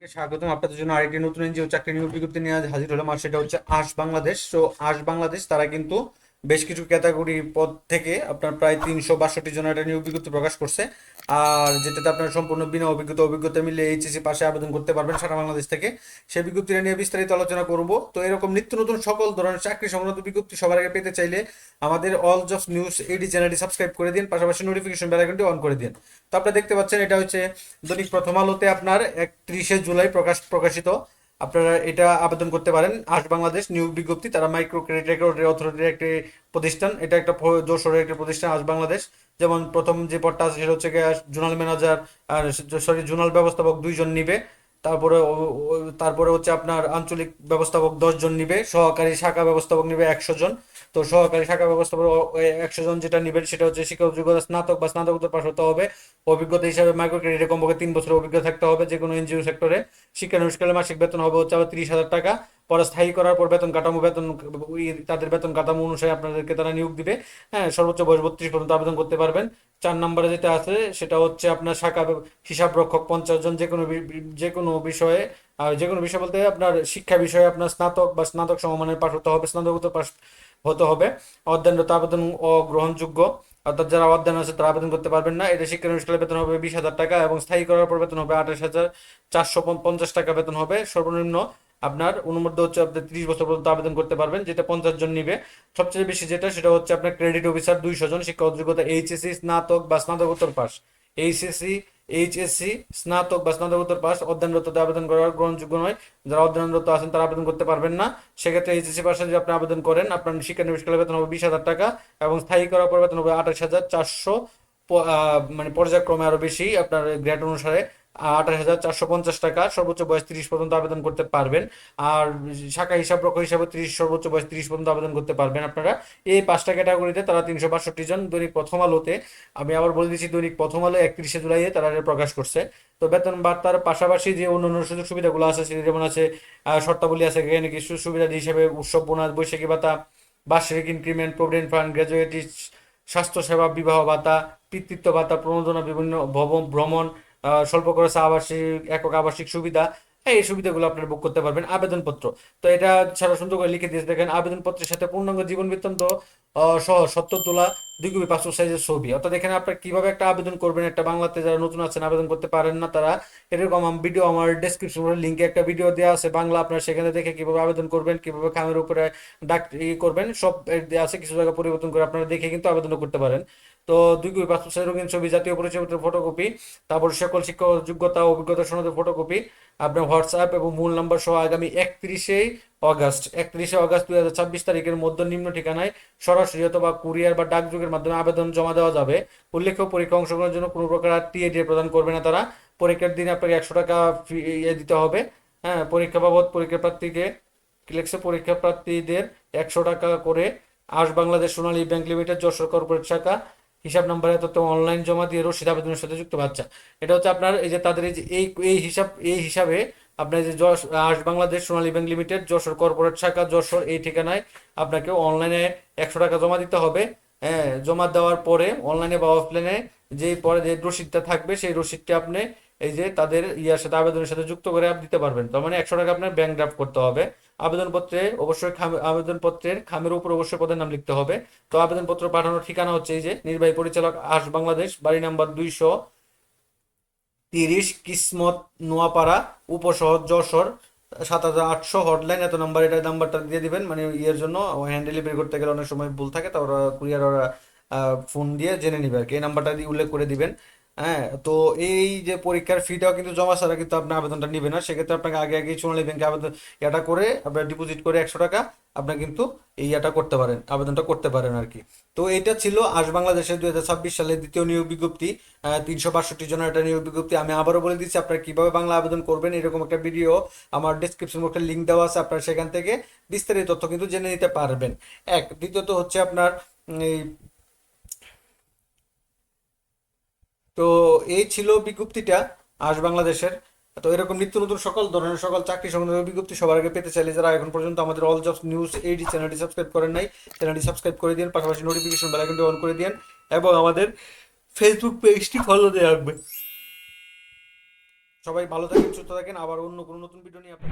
স্বাগতম আপনাদের জন্য আরেকটি নতুন এনজিও চাকরি নিয়োগ বিজ্ঞপ্তি নিয়ে আজ হাজির হলাম। আর সেটা হচ্ছে আশ বাংলাদেশ। তো আশ বাংলাদেশ তারা কিন্তু বেশ কিছু ক্যাটাগরি পদ থেকে আপনার প্রায় 362 জনের একটা নিয়োগ বিজ্ঞপ্তি প্রকাশ করছে। আর যেটাতে আপনার সম্পূর্ণ বিনা অভিজ্ঞতা মিলে এইচএসসি পাশে আবেদন করতে পারবেন সারা বাংলাদেশ থেকে। সেই বিজ্ঞপ্তিটা নিয়ে বিস্তারিত আলোচনা করব। তো এরকম নিত্য নতুন সকল ধরনের চাকরি সংক্রান্ত বিজ্ঞপ্তি সবার আগে পেতে চাইলে আমাদের অল জবস নিউজ এইডি চ্যানেলটি সাবস্ক্রাইব করে দিন, পাশাপাশি নোটিফিকেশন বেল আইকনটি অন করে দিন। তো আপনারা দেখতে পাচ্ছেন এটা হচ্ছে দৈনিক প্রথম আলোতে আপনার 31শে জুলাই প্রকাশিত। আপনারা এটা আবেদন করতে পারেন। আজ বাংলাদেশ নিয়োগ বিজ্ঞপ্তি, তারা মাইক্রো ক্রেডিট রেকর্ড অথরিটির একটি প্রতিষ্ঠান। এটা একটা যশোরের একটি প্রতিষ্ঠান আজ বাংলাদেশ। যেমন প্রথম যে পদটা আছে সেটা হচ্ছে জোনাল ম্যানেজার, আর সরি জোনাল ব্যবস্থাপক 2 জন নিবে। তারপরে তারপরে হচ্ছে আপনার আঞ্চলিক ব্যবস্থাপক 10 জন নিবে, সহকারী শাখা ব্যবস্থাপক নিবে 100 জন। তো সহকারী শাখা ব্যবস্থাপক 100 জন যেটা নিবেন সেটা হচ্ছে শিক্ষাগত যোগ্যতা স্নাতক বা স্নাতকোত্তর পাশ হতে হবে। অভিজ্ঞতা হিসাবে মাইক্রো ক্রেডিটে কমপক্ষে 3 বছরের অভিজ্ঞতা থাকতে হবে যে কোনো এনজিও সেক্টরে। শিক্ষানুষ্ঠানে মাসিক বেতন হবে হচ্ছে আবার 30,000 টাকা। পরে স্থায়ী করার পর বেতন তাদের বেতন কাঠামো অনুসারে আপনাদেরকে তারা নিয়োগ দিবে। হ্যাঁ, সর্বোচ্চ বয়স 32 পর্যন্ত আবেদন করতে পারবেন। 4 নম্বরে যেটা আছে সেটা হচ্ছে আপনার হিসাব রক্ষক 50 জন, যে কোনো বিষয়ে। আর যে কোনো বিষয় বলতে আপনার শিক্ষা বিষয়ে আপনার স্নাতক বা স্নাতক সমমানের পাশ হতে হবে, স্নাতকোত্তর পাশ হতে হবে। অধ্যয়নরত আবেদন অগ্রহণযোগ্য, অর্থাৎ যারা অধ্যয়ন আছে তারা আবেদন করতে পারবেন না। এটা শিক্ষানুষ্ঠানের বেতন হবে 20,000 টাকা এবং স্থায়ী করার পর বেতন হবে 28,450 টাকা বেতন হবে সর্বনিম্ন। আপনার অনুমোদিত হচ্ছে আপনি 30 বছর পর্যন্ত আবেদন করতে পারবেন, যেটা 50 জন নিবে। সবচেয়ে বেশি যেটা সেটা হচ্ছে আপনার ক্রেডিট অফিসার 200 জন, শিক্ষাগত যোগ্যতা এইচএসসি স্নাতক বা স্নাতকোত্তর পাস। এইচএসসি এইচএসসি স্নাতক বা স্নাতকোত্তর পাস। অধ্যয়নরততে আবেদন করার গ্রহণযোগ্য নয়। যারা অধ্যয়নরত আছেন তারা আবেদন করতে পারবেন না। সেক্ষেত্রে এইচএসসি পাশে যদি আপনি আবেদন করেন আপনার শিক্ষানবিশকালে বেতন হবে 20,000 টাকা এবং স্থায়ী করার পর বেতন হবে 28,400। মানে পর্যায়ক্রমে আরো বেশি আপনার গ্রেড অনুসারে 28,450 টাকা। সর্বোচ্চ বয়স 30 পর্যন্ত আবেদন করতে পারবেন। আর শাখা হিসাব রক্ষক হিসাবে 30, সর্বোচ্চ বয়স 30 পর্যন্ত আবেদন করতে পারবেন আপনারা। এই 5টা ক্যাটাগরিতে তারা 362 জন। দৈনিক প্রথম আলোতে, আমি আবার বলে দিচ্ছি, দৈনিক প্রথম আলো 31শে জুলাই তারা এটা প্রকাশ করছে। তো বেতন বার্তার পাশাপাশি যে অন্যান্য সুযোগ সুবিধাগুলো আছে সেটা যেমন আছে শর্তাবলী আছে এখানে কিছু সুবিধা হিসেবে উৎসব বোনাস, বৈশাখী ভাতা, বার্ষিক ইনক্রিমেন্ট, প্রভিডেন্ট ফান্ড, গ্র্যাজুয়েটি, স্বাস্থ্যসেবা, বিবাহ ভাতা, পিতৃত্ব ভাতা, প্রণোদনা, বিভিন্ন ভ্রমণ, স্বল্প খরচে আবাসিক একক আবাসিক সুবিধা। হ্যাঁ, এই সুবিধাগুলো আপনারা বুক করতে পারবেন। আবেদনপত্র, তো এটা ছাড়া সুন্দর করে লিখে দিয়েছে দেখেন, আবেদনপত্রের সাথে পূর্ণাঙ্গ জীবন বৃত্তান্ত সহ সত্য তোলা 2 কপি পাসপোর্ট সাইজের ছবি। অর্থাৎ এখানে আপনার কিভাবে একটা আবেদন করবেন, একটা বাংলাতে যারা নতুন আছেন আবেদন করতে পারেন না তারা, এরকম ভিডিও আমার ডেসক্রিপশন লিঙ্কে একটা ভিডিও দেওয়া আছে বাংলা, আপনারা সেখানে দেখে কিভাবে আবেদন করবেন, কিভাবে খামের উপরে ডাক করবেন সব দেওয়া আছে। কিছু জায়গা পরিবর্তন করে আপনারা দেখে কিন্তু আবেদন করতে পারেন। তো 2 কপি পাসপোর্ট সাইজের রঙিন ছবি, জাতীয় পরিচয়পত্রের ফটোকপি, তারপর সকল শিক্ষা যোগ্যতা অভিজ্ঞতা সনদের ফটোকপি, আপনার হোয়াটসঅ্যাপ এবং মূল নাম্বার সহ আগামী 31শে অগাস্ট 2026 তারিখের মধ্যে নিম্ন ঠিকানায় সরাসরি অথবা কুরিয়ার বা ডাকযোগের মাধ্যমে আবেদন জমা দেওয়া যাবে। উল্লেখ্য, পরীক্ষা অংশগ্রহণের জন্য কোনো প্রকার টিএডি প্রদান করবে না তারা। পরীক্ষার দিনে আপনাকে 100 টাকা ফি দিতে হবে। হ্যাঁ, পরীক্ষা বাবদ পরীক্ষা প্রার্থীদের 100 টাকা করে আজ বাংলাদেশ সোনালী ব্যাংক লিমিটেড যশোর কর্পোরেট শাখা হিসাব নাম্বারে তথ্য অনলাইন জমা দিয়ে রসিদ আবেদনের সাথে যুক্ত বাচ্চা। এটা হচ্ছে আপনার এই যে তাদের এই যে এই হিসাবে আপনার যে আজ বাংলাদেশ সোনালী ব্যাংক লিমিটেড যশোর কর্পোরেট শাখা যশোর এই ঠিকানায় আপনাকে অনলাইনে 100 টাকা জমা দিতে হবে। হ্যাঁ, জমা দেওয়ার পরে অনলাইনে বা অফলাইনে পরে যে রসিদটা থাকবে সেই রসিদটা আপনি এই যে তাদের ইয়ার সাথে আবেদনের সাথে যুক্ত করে দিতে পারবেন। তার মানে 100 টাকা আপনার ব্যাংক ড্রাফট করতে হবে। আবেদনপত্রের খামের উপর অবশ্যই পদের নাম লিখতে হবে। তো আবেদনপত্র পাঠানোর ঠিকানা হচ্ছে এই যে নির্বাহী পরিচালক আশ বাংলাদেশ, বাড়ি নাম্বার 230, কিসমত নোয়াপাড়া, উপশহর যশোর, 7,800, হটলাইন এত নাম্বার। এটা নাম্বারটা দিয়ে দিবেন, মানে ইয়ের জন্য হ্যান্ড ডেলিভারি করতে গেলে অনেক সময় ভুল থাকে, তা ওরা কুরিয়ার ওরা ফোন দিয়ে জেনে নিবে আর কি। এই নাম্বারটা দিয়ে উল্লেখ করে দিবেন। হ্যাঁ, তো এই যে পরীক্ষার ফিটাও কিন্তু জমা ছাড়া কিন্তু আপনার আবেদনটা নিবে না। সেক্ষেত্রে আপনাকে আগে আগে সোনালী ব্যাংকে এটা করে আপনার ডিপোজিট করে 100 টাকা আপনার কিন্তু এই করতে পারেন, আবেদনটা করতে পারেন আর কি। তো এটা ছিল আজ বাংলাদেশের 2026 সালের দ্বিতীয় নিয়োগ বিজ্ঞপ্তি। 362 জনের একটা নিয়োগ বিজ্ঞপ্তি। আমি আবারও বলে দিচ্ছি আপনারা কিভাবে বাংলা আবেদন করবেন, এরকম একটা ভিডিও আমার ডিসক্রিপশন বক্সে লিঙ্ক দেওয়া আছে, আপনারা সেখান থেকে বিস্তারিত তথ্য কিন্তু জেনে নিতে পারবেন। দ্বিতীয়ত হচ্ছে আপনার এই, তো এই ছিল বিজ্ঞপ্তিটা আজ বাংলাদেশের। তো এরকম নিত্য নতুন সকল ধরনের সকল চাকরি সংক্রান্ত বিজ্ঞপ্তি সবার আগে পেতে চাইলে যারা এখন পর্যন্ত আমাদের অল জবস নিউজ এইডি চ্যানেলটি সাবস্ক্রাইব করেন নাই, চ্যানেলটি সাবস্ক্রাইব করে দিন, পাশাপাশি নোটিফিকেশন বেল আইকনটি অন করে দিন এবং আমাদের ফেসবুক পেজটি ফলো দিয়ে রাখবেন। সবাই ভালো থাকেন, সুস্থ থাকেন, আবার অন্য কোনো নতুন ভিডিও নিয়ে আপনার